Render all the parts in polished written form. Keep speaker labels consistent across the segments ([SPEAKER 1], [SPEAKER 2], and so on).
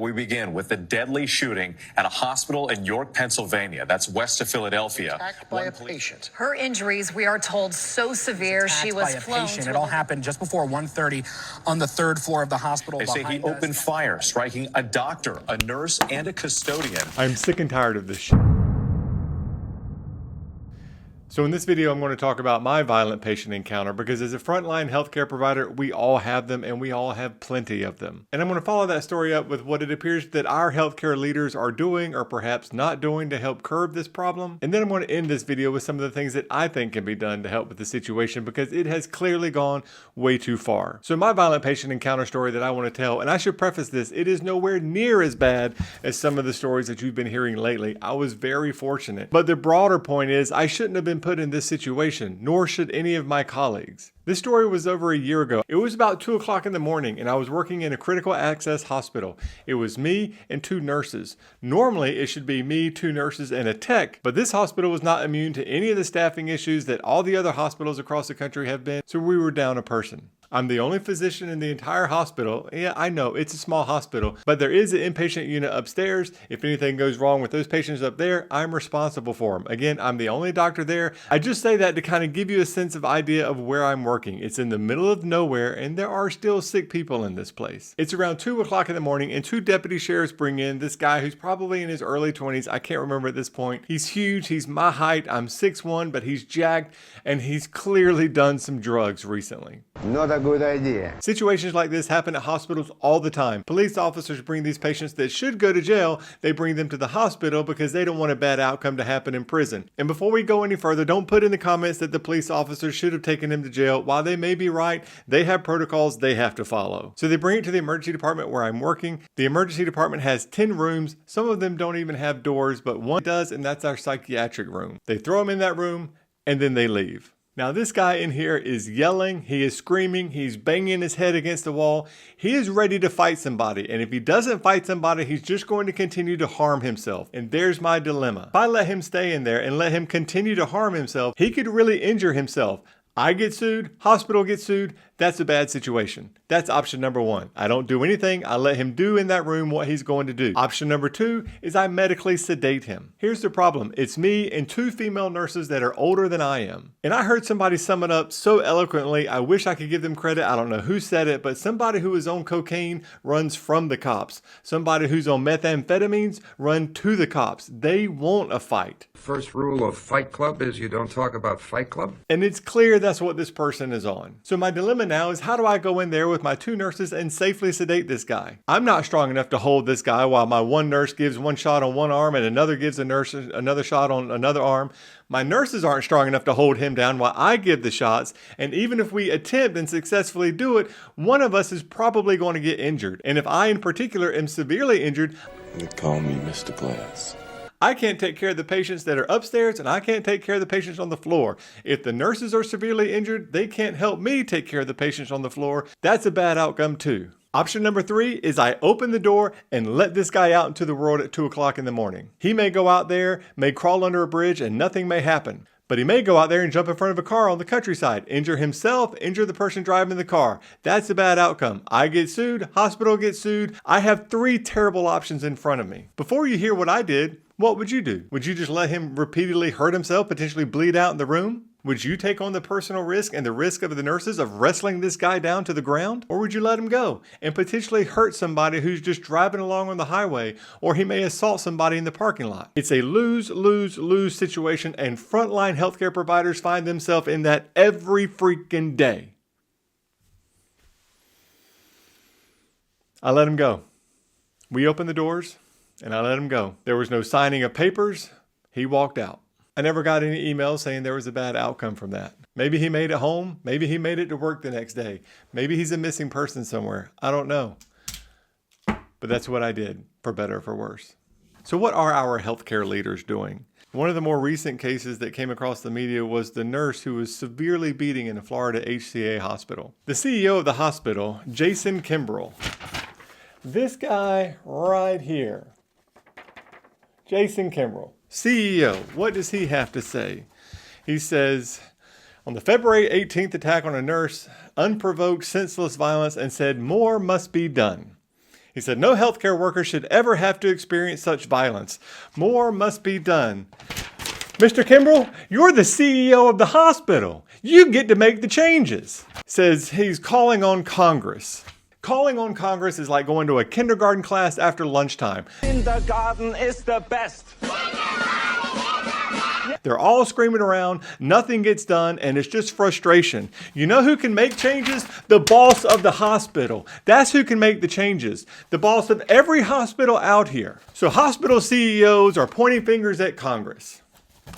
[SPEAKER 1] we begin with the deadly shooting at a hospital in York, Pennsylvania. That's west of Philadelphia.
[SPEAKER 2] Attacked by a patient.
[SPEAKER 3] Her injuries, we are told, so severe she was flown.
[SPEAKER 4] It all happened just before 1:30 on the third floor of the hospital.
[SPEAKER 1] They say he opened fire, striking a doctor, a nurse, and a custodian.
[SPEAKER 5] I'm sick and tired of this shit. So in this video, I'm going to talk about my violent patient encounter because as a frontline healthcare provider, we all have them and we all have plenty of them. And I'm going to follow that story up with what it appears that our healthcare leaders are doing or perhaps not doing to help curb this problem. And then I'm going to end this video with some of the things that I think can be done to help with the situation because it has clearly gone way too far. So my violent patient encounter story that I want to tell, and I should preface this, it is nowhere near as bad as some of the stories that you've been hearing lately. I was very fortunate. But the broader point is I shouldn't have been put in this situation, nor should any of my colleagues. This story was over a year ago. It was about 2 o'clock in the morning and I was working in a critical access hospital. It was me and 2 nurses. Normally it should be me, 2 nurses, and a tech, but this hospital was not immune to any of the staffing issues that all the other hospitals across the country have been, so we were down a person. I'm the only physician in the entire hospital. Yeah, I know it's a small hospital, but there is an inpatient unit upstairs. If anything goes wrong with those patients up there, I'm responsible for them. Again, I'm the only doctor there. I just say that to kind of give you a sense of idea of where I'm working. It's in the middle of nowhere and there are still sick people in this place. It's around 2 o'clock in the morning and 2 deputy sheriffs bring in this guy who's probably in his early 20s. I can't remember at this point. He's huge. He's my height. I'm 6'1", but he's jacked and he's clearly done some drugs recently.
[SPEAKER 6] Not a good idea.
[SPEAKER 5] Situations like this happen at hospitals all the time. Police officers bring these patients that should go to jail, they bring them to the hospital because they don't want a bad outcome to happen in prison. And before we go any further, don't put in the comments that the police officers should have taken him to jail. While they may be right, they have protocols they have to follow. So they bring it to the emergency department where I'm working. The emergency department has 10 rooms. Some of them don't even have doors, but one does, and that's our psychiatric room. They throw him in that room and then they leave. Now this guy in here is yelling, he is screaming, he's banging his head against the wall. He is ready to fight somebody, and if he doesn't fight somebody, he's just going to continue to harm himself. And there's my dilemma. If I let him stay in there and let him continue to harm himself, he could really injure himself. I get sued, hospital gets sued, that's a bad situation. That's option number 1. I don't do anything, I let him do in that room what he's going to do. Option number 2 is I medically sedate him. Here's the problem, it's me and 2 female nurses that are older than I am. And I heard somebody sum it up so eloquently, I wish I could give them credit, I don't know who said it, but somebody who is on cocaine runs from the cops. Somebody who's on methamphetamines run to the cops. They want a fight.
[SPEAKER 7] First rule of Fight Club is you don't talk about Fight Club.
[SPEAKER 5] And it's clear that's what this person is on. So my dilemma now is how do I go in there with my 2 nurses and safely sedate this guy? I'm not strong enough to hold this guy while my 1 nurse gives 1 shot on 1 arm and another gives a nurse another shot on another arm. My nurses aren't strong enough to hold him down while I give the shots. And even if we attempt and successfully do it, one of us is probably going to get injured. And if I in particular am severely injured,
[SPEAKER 8] they call me Mr. Glass.
[SPEAKER 5] I can't take care of the patients that are upstairs and I can't take care of the patients on the floor. If the nurses are severely injured, they can't help me take care of the patients on the floor. That's a bad outcome too. Option number 3 is I open the door and let this guy out into the world at 2 o'clock in the morning. He may go out there, may crawl under a bridge and nothing may happen. But he may go out there and jump in front of a car on the countryside, injure himself, injure the person driving the car. That's a bad outcome. I get sued, hospital gets sued. I have 3 terrible options in front of me. Before you hear what I did, what would you do? Would you just let him repeatedly hurt himself, potentially bleed out in the room? Would you take on the personal risk and the risk of the nurses of wrestling this guy down to the ground? Or would you let him go and potentially hurt somebody who's just driving along on the highway, or he may assault somebody in the parking lot? It's a lose, lose, lose situation, and frontline healthcare providers find themselves in that every freaking day. I let him go. We opened the doors and I let him go. There was no signing of papers. He walked out. I never got any emails saying there was a bad outcome from that. Maybe he made it home. Maybe he made it to work the next day. Maybe he's a missing person somewhere. I don't know. But that's what I did, for better or for worse. So what are our healthcare leaders doing? One of the more recent cases that came across the media was the nurse who was severely beating in a Florida HCA hospital. The CEO of the hospital, Jason Kimbrell. This guy right here. Jason Kimbrell. CEO, what does he have to say? He says, on the February 18th attack on a nurse, unprovoked, senseless violence, and said more must be done. He said, no healthcare worker should ever have to experience such violence. More must be done. Mr. Kimbrell, you're the CEO of the hospital. You get to make the changes. Says he's calling on Congress. Calling on Congress is like going to a kindergarten class after lunchtime.
[SPEAKER 2] Kindergarten is the best.
[SPEAKER 5] They're all screaming around, nothing gets done, and it's just frustration. You know who can make changes? The boss of the hospital. That's who can make the changes. The boss of every hospital out here. So hospital CEOs are pointing fingers at Congress.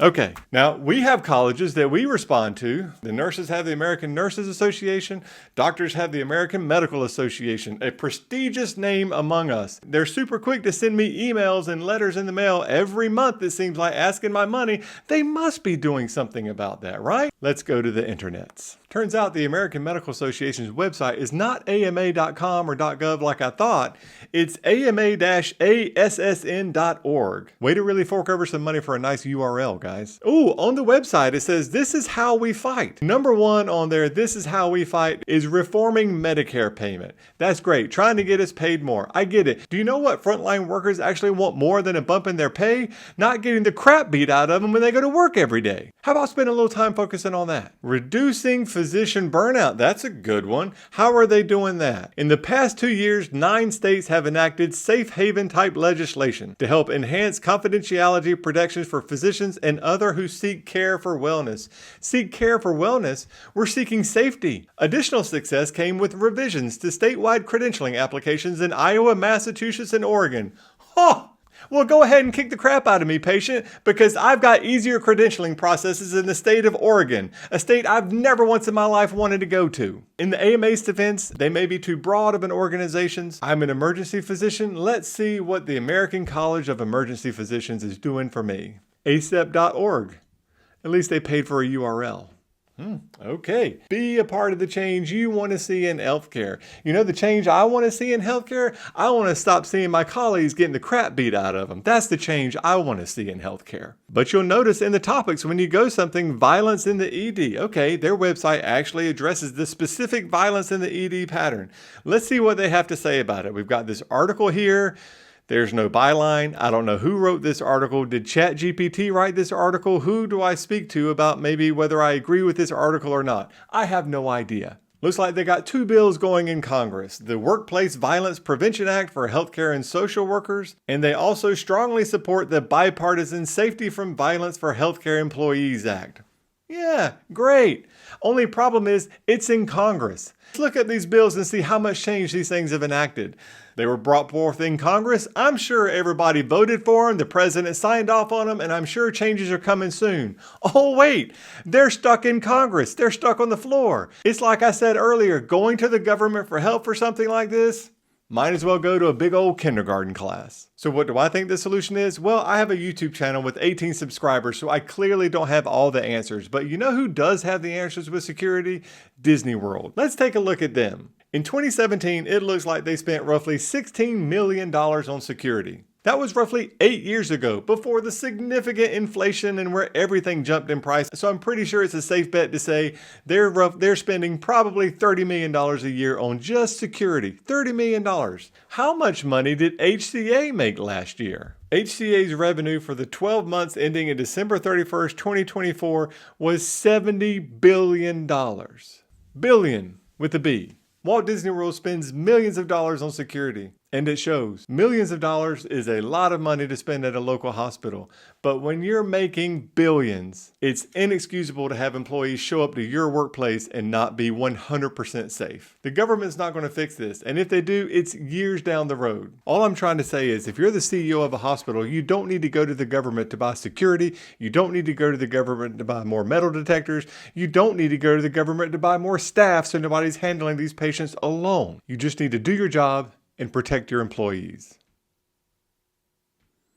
[SPEAKER 5] Okay, now we have colleges that we respond to. The nurses have the American Nurses Association. Doctors have the American Medical Association, a prestigious name among us. They're super quick to send me emails and letters in the mail every month, it seems like, asking my money. They must be doing something about that, right? Let's go to the internets. Turns out the American Medical Association's website is not ama.com or .gov like I thought. It's ama-assn.org. Way to really fork over some money for a nice URL, guys. Ooh, on the website it says, this is how we fight. Number one on there, this is how we fight, is reforming Medicare payment. That's great, trying to get us paid more. I get it. Do you know what frontline workers actually want more than a bump in their pay? Not getting the crap beat out of them when they go to work every day. How about spending a little time focusing on that? Reducing physician burnout. That's a good one. How are they doing that? In the past 2 years, 9 states have enacted safe haven type legislation to help enhance confidentiality protections for physicians and others who seek care for wellness. Seek care for wellness? We're seeking safety. Additional success came with revisions to statewide credentialing applications in Iowa, Massachusetts, and Oregon. Huh! Well, go ahead and kick the crap out of me, patient, because I've got easier credentialing processes in the state of Oregon, a state I've never once in my life wanted to go to. In the AMA's defense, they may be too broad of an organization. I'm an emergency physician. Let's see what the American College of Emergency Physicians is doing for me. acep.org. At least they paid for a URL. Okay. Be a part of the change you want to see in healthcare. You know the change I want to see in healthcare? I want to stop seeing my colleagues getting the crap beat out of them. That's the change I want to see in healthcare. But you'll notice in the topics when you go something, violence in the ED. Okay, their website actually addresses the specific violence in the ED pattern. Let's see what they have to say about it. We've got this article here. There's no byline. I don't know who wrote this article. Did ChatGPT write this article? Who do I speak to about maybe whether I agree with this article or not? I have no idea. Looks like they got 2 bills going in Congress. The Workplace Violence Prevention Act for healthcare and social workers, and they also strongly support the Bipartisan Safety from Violence for Healthcare Employees Act. Yeah, great. Only problem is it's in Congress. Let's look at these bills and see how much change these things have enacted. They were brought forth in Congress. I'm sure everybody voted for them. The president signed off on them, and I'm sure changes are coming soon. Oh, wait, they're stuck in Congress. They're stuck on the floor. It's like I said earlier, going to the government for help for something like this, might as well go to a big old kindergarten class. So what do I think the solution is? Well, I have a YouTube channel with 18 subscribers, so I clearly don't have all the answers. But you know who does have the answers with security? Disney World. Let's take a look at them. In 2017, it looks like they spent roughly $16 million on security. That was roughly 8 years ago, before the significant inflation and where everything jumped in price. So I'm pretty sure it's a safe bet to say they're spending probably $30 million a year on just security. $30 million. How much money did HCA make last year? HCA's revenue for the 12 months ending in December 31st, 2024 was $70 billion. Billion with a B. Walt Disney World spends millions of dollars on security, and it shows. Millions of dollars is a lot of money to spend at a local hospital, but when you're making billions, it's inexcusable to have employees show up to your workplace and not be 100% safe. The government's not going to fix this, and if they do, it's years down the road. All I'm trying to say is if you're the CEO of a hospital, you don't need to go to the government to buy security. You don't need to go to the government to buy more metal detectors. You don't need to go to the government to buy more staff so nobody's handling these patients alone. You just need to do your job and protect your employees.